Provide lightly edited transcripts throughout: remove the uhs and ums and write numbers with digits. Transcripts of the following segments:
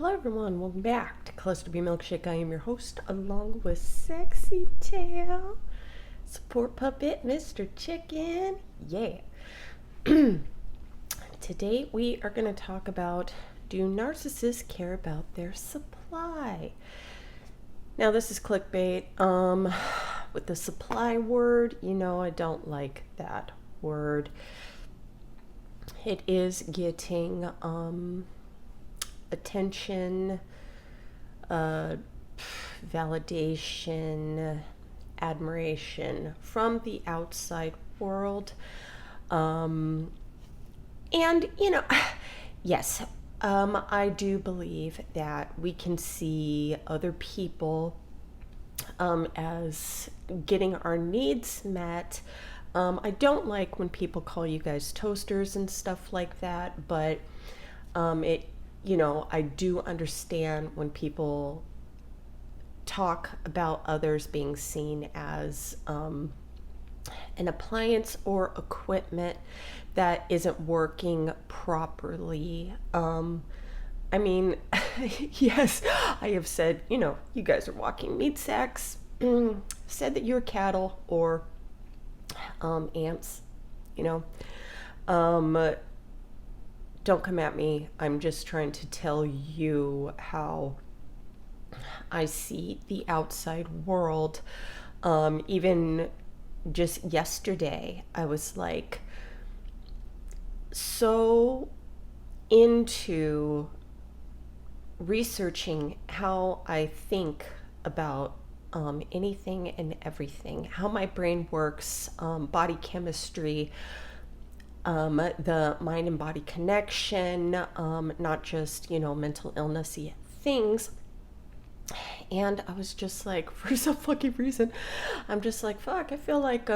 Hello everyone, welcome back to Clusterbmilkshake. I am your host, along with Sexy Tail, support puppet, Mr. Chicken. Yeah. Today we are going to talk about, do narcissists care about their supply? Now this is clickbait. With the supply word, I don't like that word. It is getting attention, validation, admiration from the outside world. And, yes, I do believe that we can see other people as getting our needs met. I don't like when people call you guys toasters and stuff like that, but I do understand when people talk about others being seen as an appliance or equipment that isn't working properly. Yes, I have said, you guys are walking meat sacks, said that you're cattle or ants, don't come at me. I'm just trying to tell you how I see the outside world. Even just yesterday, I was like so into researching how I think about anything and everything, how my brain works, body chemistry, the mind and body connection, not just, mental illnessy things. And I was just like, for some fucking reason, I'm just like, fuck, I feel like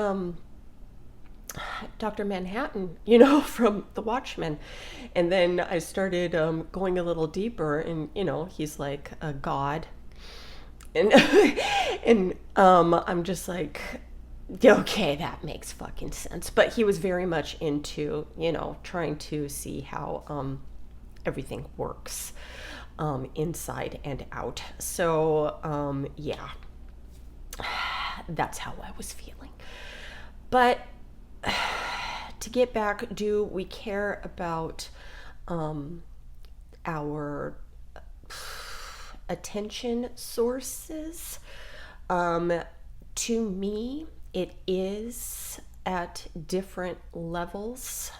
Dr. Manhattan, from The Watchmen. And then I started going a little deeper, and, he's like a god. And, I'm just like, okay, that makes fucking sense. But he was very much into, trying to see how everything works inside and out. So, yeah, that's how I was feeling. But to get back, do we care about our attention sources? To me, it is at different levels,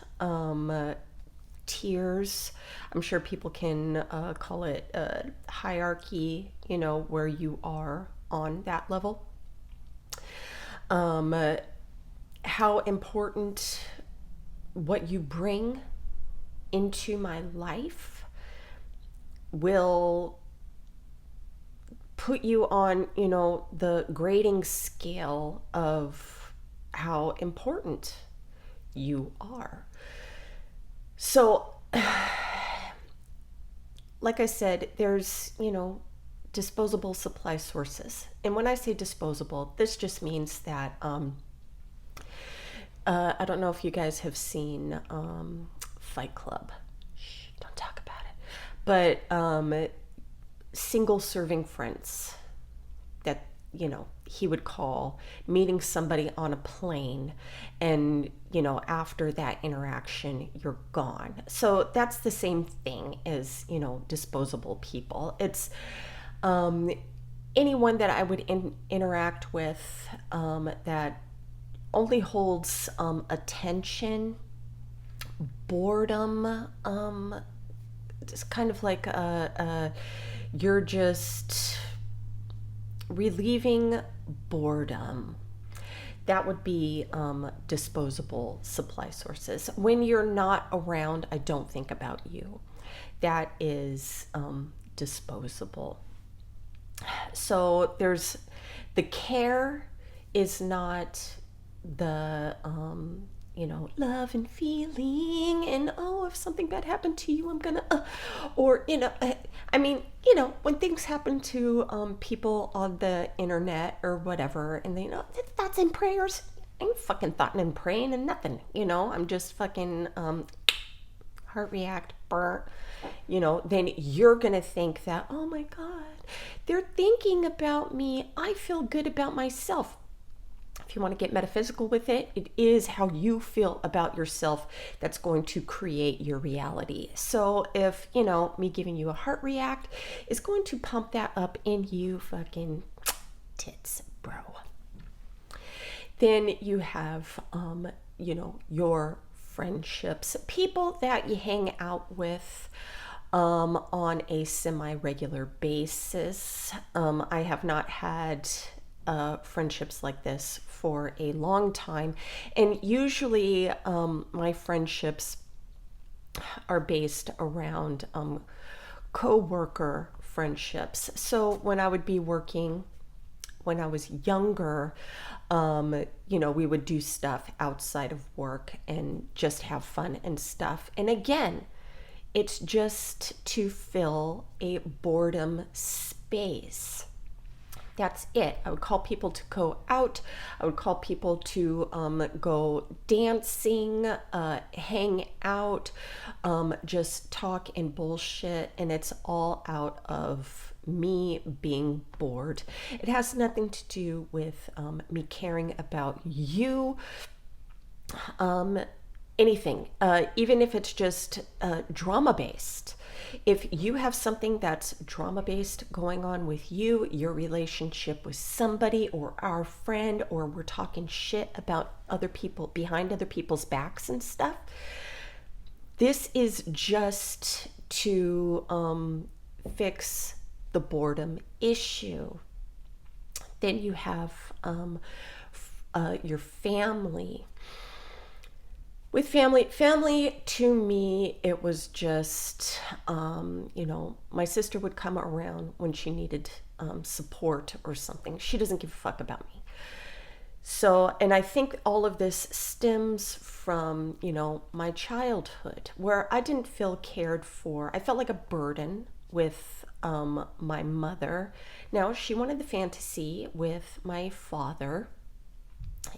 tiers. I'm sure people can call it a hierarchy, where you are on that level. How important what you bring into my life will put you on, the grading scale of how important you are. So, like I said, there's, disposable supply sources. And when I say disposable, this just means that, I don't know if you guys have seen Fight Club. Shh, don't talk about it. But single serving friends that he would call, meeting somebody on a plane, and after that interaction you're gone. So that's the same thing as disposable people. It's anyone that I would interact with that only holds attention, boredom, it's kind of like you're just relieving boredom. That would be disposable supply sources. When you're not around, I don't think about you. That is disposable. So there's the care is not the love and feeling, and if something bad happened to you, I'm gonna or when things happen to people on the internet or whatever, and they thoughts and prayers, I ain't fucking thoughting and praying and nothing. I'm just fucking heart react, then you're going to think that, oh my God, they're thinking about me. I feel good about myself. If you want to get metaphysical with it, it is how you feel about yourself that's going to create your reality. So if, me giving you a heart react is going to pump that up in you fucking tits, bro. Then you have, your friendships, people that you hang out with on a semi-regular basis. I have not had friendships like this for a long time, and usually my friendships are based around co-worker friendships. So when I would be working, when I was younger, we would do stuff outside of work and just have fun and stuff. And again, it's just to fill a boredom space. That's it. I would call people to go out. I would call people to go dancing, hang out, just talk and bullshit. And it's all out of me being bored. It has nothing to do with me caring about you. Anything, even if it's just drama based. If you have something that's drama based going on with you, your relationship with somebody or our friend, or we're talking shit about other people behind other people's backs and stuff, this is just to fix the boredom issue. Then you have your family. With family to me, it was just, my sister would come around when she needed support or something. She doesn't give a fuck about me. So, and I think all of this stems from, my childhood, where I didn't feel cared for. I felt like a burden with my mother. Now, she wanted the fantasy with my father.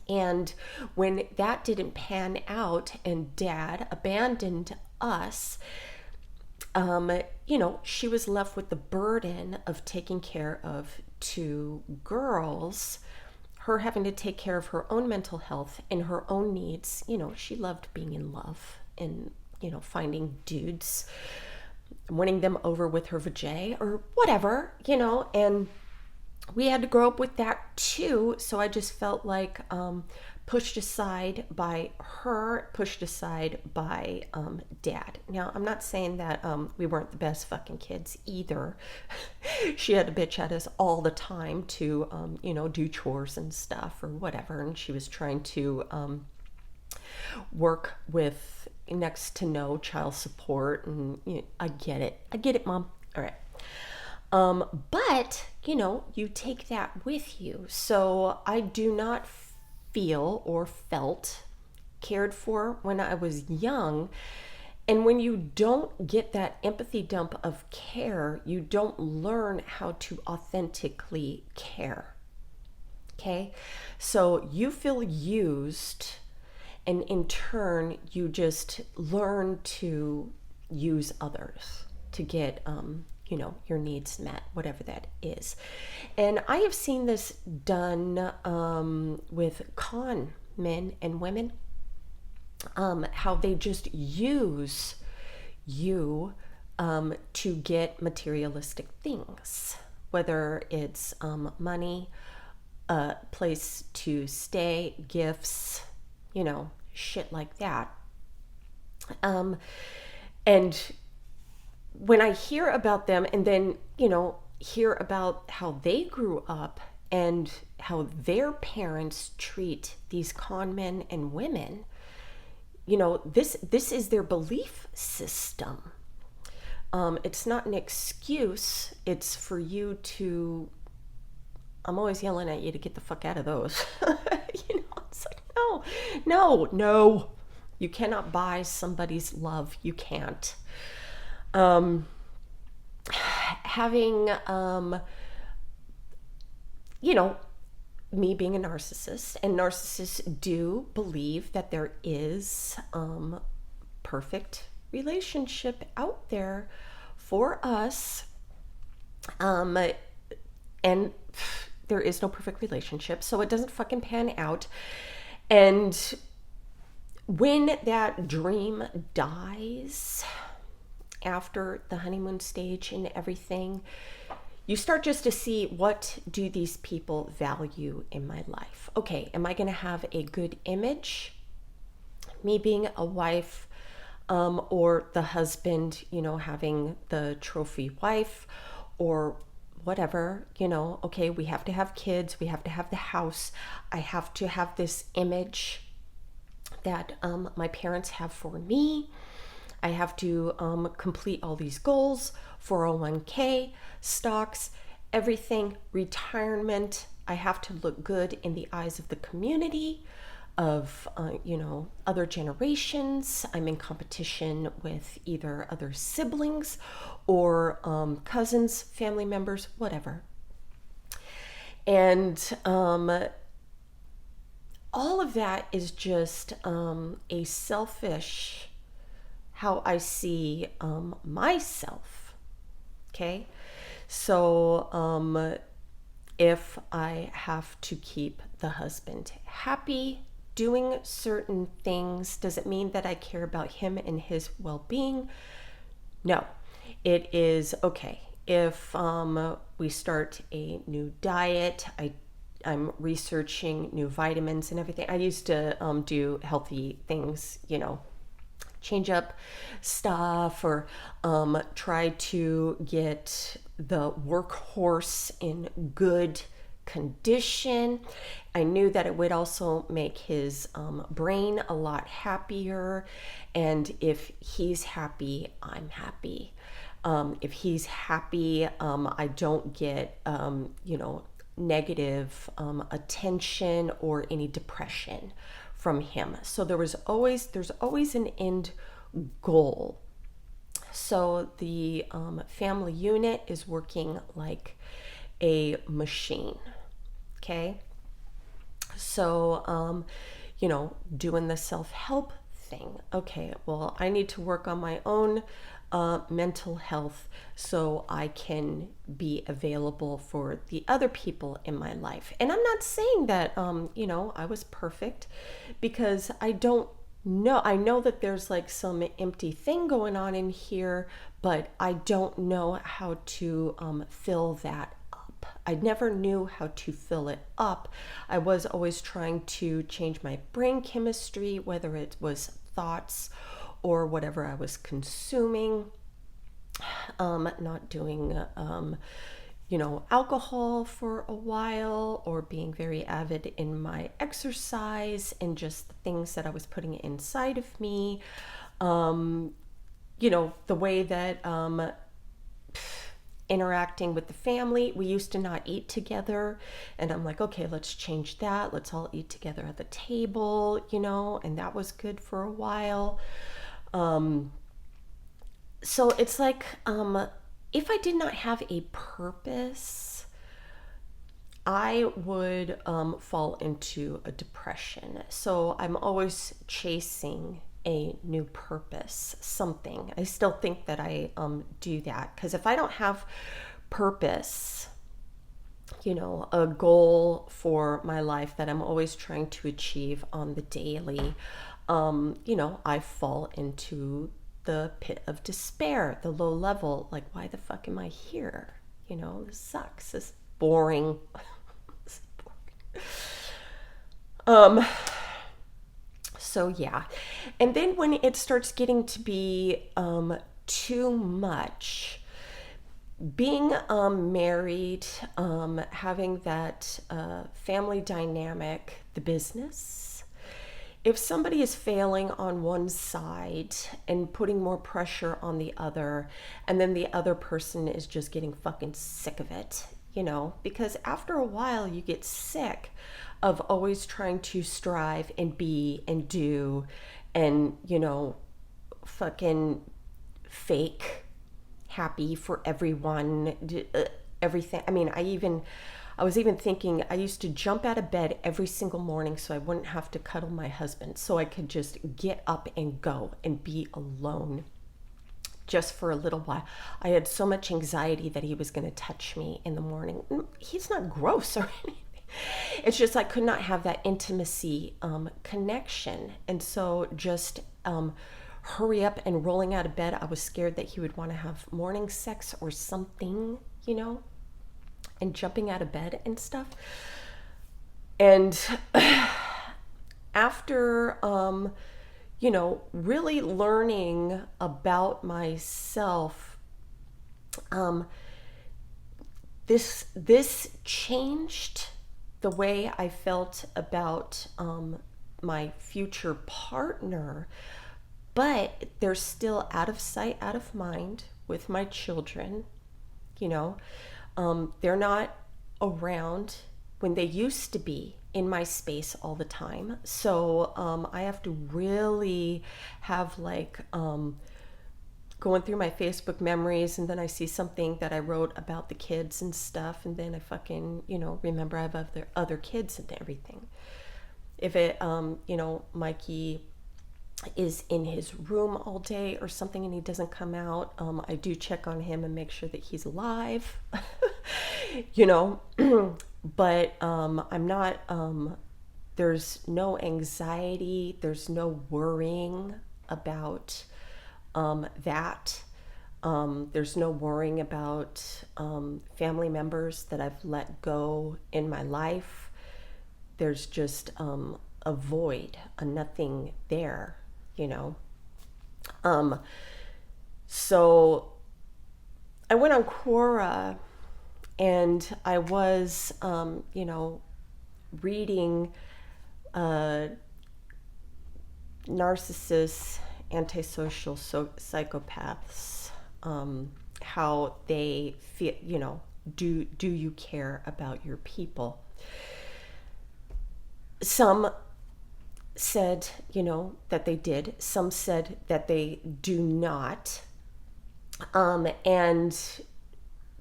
And when that didn't pan out and Dad abandoned us, she was left with the burden of taking care of two girls, her having to take care of her own mental health and her own needs. She loved being in love and, finding dudes, winning them over with her vajay or whatever, and we had to grow up with that too. So I just felt like pushed aside by her, pushed aside by Dad. Now, I'm not saying that we weren't the best fucking kids either. She had to bitch at us all the time to, do chores and stuff or whatever. And she was trying to work with next to no child support. And I get it, Mom. All right. But, you take that with you. So I do not feel or felt cared for when I was young. And when you don't get that empathy dump of care, you don't learn how to authentically care. Okay? So you feel used, and in turn, you just learn to use others to get, your needs met, whatever that is. And I have seen this done with con men and women, how they just use you to get materialistic things, whether it's money, a place to stay, gifts, shit like that. And when I hear about them and then, hear about how they grew up and how their parents treat these con men and women, this is their belief system. It's not an excuse. It's for you to, I'm always yelling at you to get the fuck out of those. It's like, no. You cannot buy somebody's love. You can't. Having, me being a narcissist, and narcissists do believe that there is perfect relationship out there for us. And there is no perfect relationship, so it doesn't fucking pan out. And when that dream dies after the honeymoon stage and everything, you start just to see, what do these people value in my life? Okay, am I going to have a good image? Me being a wife, or the husband, having the trophy wife, or whatever, okay, we have to have kids, we have to have the house, I have to have this image that my parents have for me. I have to complete all these goals, 401k, stocks, everything, retirement. I have to look good in the eyes of the community, of other generations. I'm in competition with either other siblings or cousins, family members, whatever. And all of that is just a selfish, how I see myself. Okay, so if I have to keep the husband happy, doing certain things, does it mean that I care about him and his well-being? No. It is okay if we start a new diet. I'm researching new vitamins and everything. I used to do healthy things, change up stuff, or try to get the workhorse in good condition. I knew that it would also make his brain a lot happier, and if he's happy, I'm happy. If he's happy, I don't get negative attention or any depression from him. So there's always an end goal. So the family unit is working like a machine. Okay, so doing the self-help thing. Okay, well, I need to work on my own mental health so I can be available for the other people in my life. And I'm not saying that I was perfect, because I don't know. I know that there's like some empty thing going on in here, but I don't know how to fill that up. I never knew how to fill it up. I was always trying to change my brain chemistry, whether it was thoughts or whatever I was consuming. Not doing alcohol for a while, or being very avid in my exercise and just the things that I was putting inside of me. The way that interacting with the family, we used to not eat together, and I'm like, okay, let's change that. Let's all eat together at the table, and that was good for a while. So it's like, if I did not have a purpose, I would fall into a depression. So I'm always chasing a new purpose, something. I still think that I do that, because if I don't have purpose, a goal for my life that I'm always trying to achieve on the daily, I fall into the pit of despair, the low level, like, why the fuck am I here? This sucks. This is boring. This is boring. So yeah. And then when it starts getting to be too much, being married, having that family dynamic, the business, if somebody is failing on one side and putting more pressure on the other, and then the other person is just getting fucking sick of it, because after a while you get sick of always trying to strive and be and do and, fucking fake happy for everyone, everything. I mean, I was even thinking, I used to jump out of bed every single morning so I wouldn't have to cuddle my husband, so I could just get up and go and be alone. just for a little while. I had so much anxiety that he was going to touch me in the morning. He's not gross or anything. It's just I could not have that intimacy connection. And so just hurry up and rolling out of bed, I was scared that he would want to have morning sex or something, and jumping out of bed and stuff. And after, really learning about myself, this changed the way I felt about my future partner, but they're still out of sight, out of mind with my children. They're not around when they used to be in my space all the time. So I have to really have going through my Facebook memories, and then I see something that I wrote about the kids and stuff, and then I fucking, remember I have other kids and everything. If it, Mikey is in his room all day or something and he doesn't come out, I do check on him and make sure that he's alive, but I'm not, there's no anxiety, there's no worrying about that. There's no worrying about family members that I've let go in my life. There's just a void, a nothing there, So I went on Quora and I was, reading Narcissists, antisocial psychopaths, how they feel, do you care about your people? Some said, that they did. Some said that they do not. And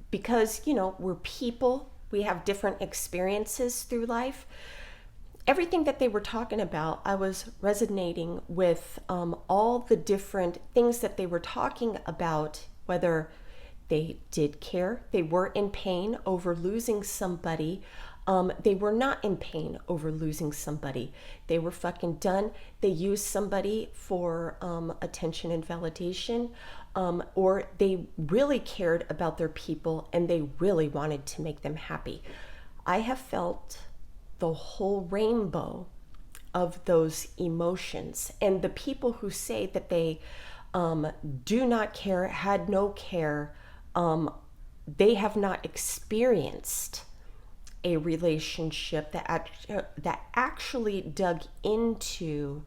because, we're people, we have different experiences through life. Everything that they were talking about, I was resonating with all the different things that they were talking about, whether they did care, they were in pain over losing somebody, they were not in pain over losing somebody. They were fucking done. They used somebody for attention and validation, or they really cared about their people and they really wanted to make them happy. I have felt the whole rainbow of those emotions. And the people who say that they do not care, had no care, they have not experienced a relationship that actually dug into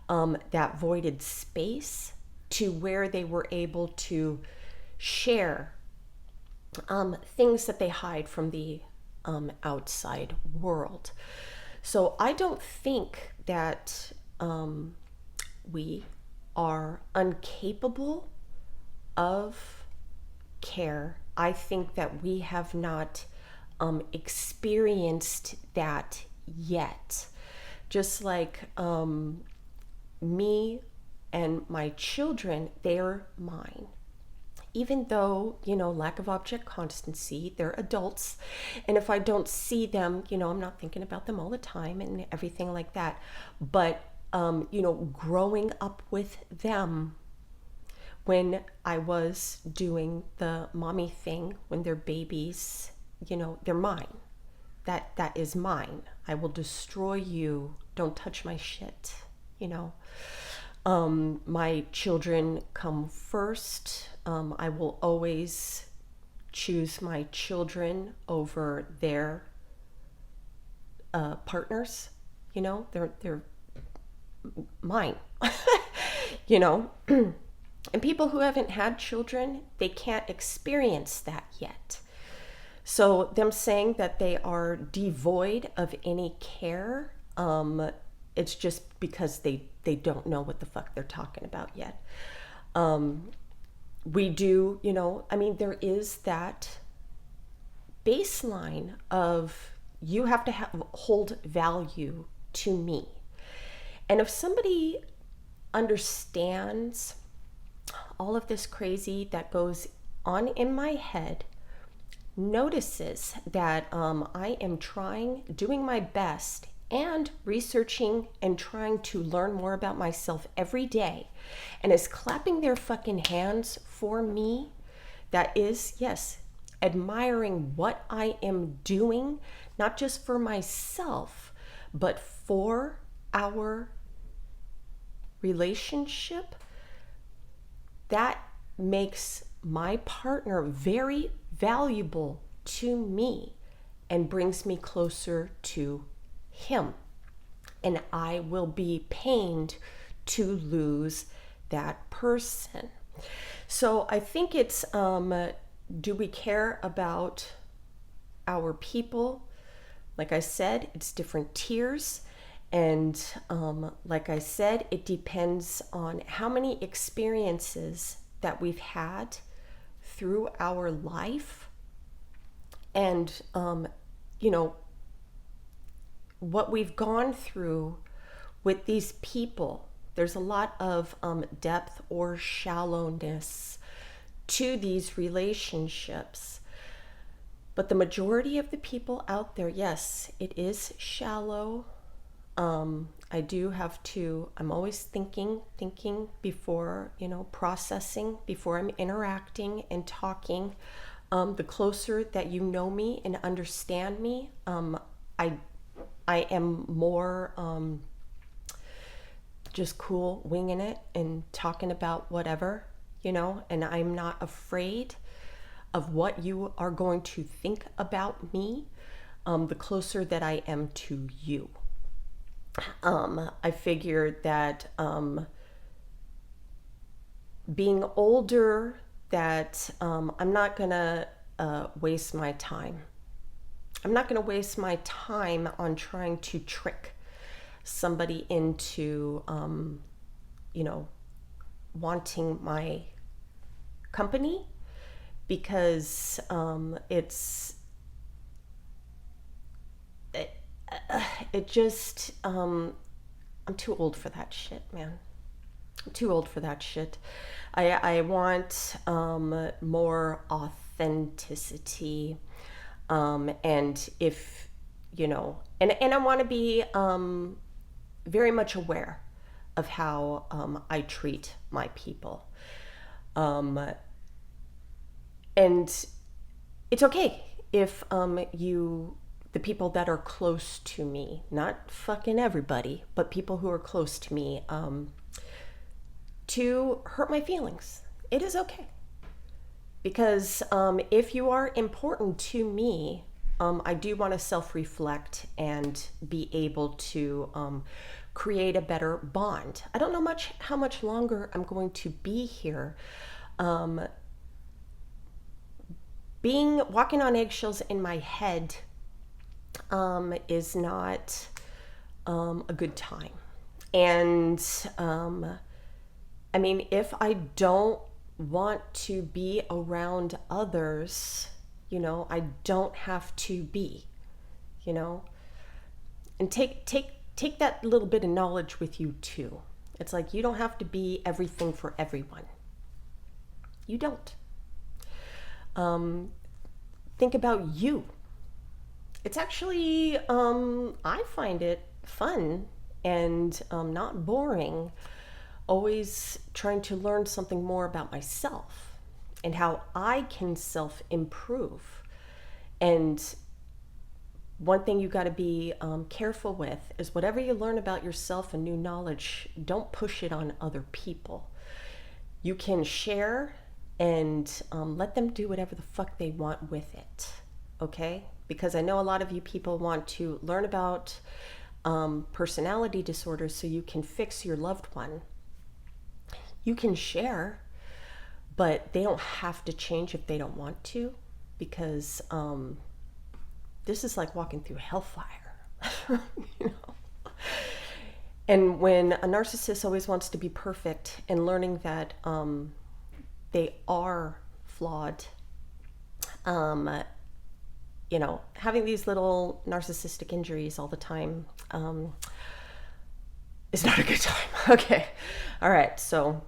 that voided space to where they were able to share things that they hide from the outside world. So I don't think that we are incapable of care. I think that we have not experienced that yet. Just like me and my children, they're mine. Even though, lack of object constancy, they're adults. And if I don't see them, I'm not thinking about them all the time and everything like that. But, growing up with them, when I was doing the mommy thing, when they're babies, they're mine. That is mine. I will destroy you. Don't touch my shit, My children come first. I will always choose my children over their partners. They're mine. And people who haven't had children, they can't experience that yet. So them saying that they are devoid of any care, it's just because they don't know what the fuck they're talking about yet. We do, there is that baseline of you have to hold value to me. And if somebody understands all of this crazy that goes on in my head, notices that I am doing my best and researching and trying to learn more about myself every day, and is clapping their fucking hands for me, that is, yes, admiring what I am doing, not just for myself, but for our relationship, that makes my partner very valuable to me and brings me closer to him. And I will be pained to lose that person. So I think it's, do we care about our people? Like I said, it's different tiers. And like I said, it depends on how many experiences that we've had through our life, and what we've gone through with these people. There's a lot of depth or shallowness to these relationships, but the majority of the people out there, yes, it is shallow. I do have to, I'm always thinking before, processing, before I'm interacting and talking. The closer that you know me and understand me, I am more just cool winging it and talking about whatever, and I'm not afraid of what you are going to think about me, the closer that I am to you. I figured that being older, that I'm not gonna waste my time. I'm not gonna waste my time on trying to trick somebody into, wanting my company, because it just, I'm too old for that shit, man. I'm too old for that shit. I want more authenticity, and if, and I want to be very much aware of how I treat my people. And it's okay if the people that are close to me, not fucking everybody, but people who are close to me, to hurt my feelings. It is okay. Because if you are important to me, I do want to self-reflect and be able to create a better bond. I don't know how much longer I'm going to be here. Walking on eggshells in my head is not a good time. And if I don't want to be around others, I don't have to be, and take that little bit of knowledge with you too. It's like, you don't have to be everything for everyone. You don't. Think about you. It's actually, I find it fun and not boring, always trying to learn something more about myself and how I can self-improve. And one thing you got to be careful with is, whatever you learn about yourself and new knowledge, don't push it on other people. You can share and let them do whatever the fuck they want with it, okay? Because I know a lot of you people want to learn about personality disorders so you can fix your loved one. You can share, but they don't have to change if they don't want to, because this is like walking through hellfire. And when a narcissist always wants to be perfect, and learning that they are flawed, having these little narcissistic injuries all the time is not a good time. Okay. All right. So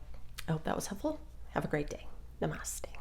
I hope that was helpful. Have a great day. Namaste.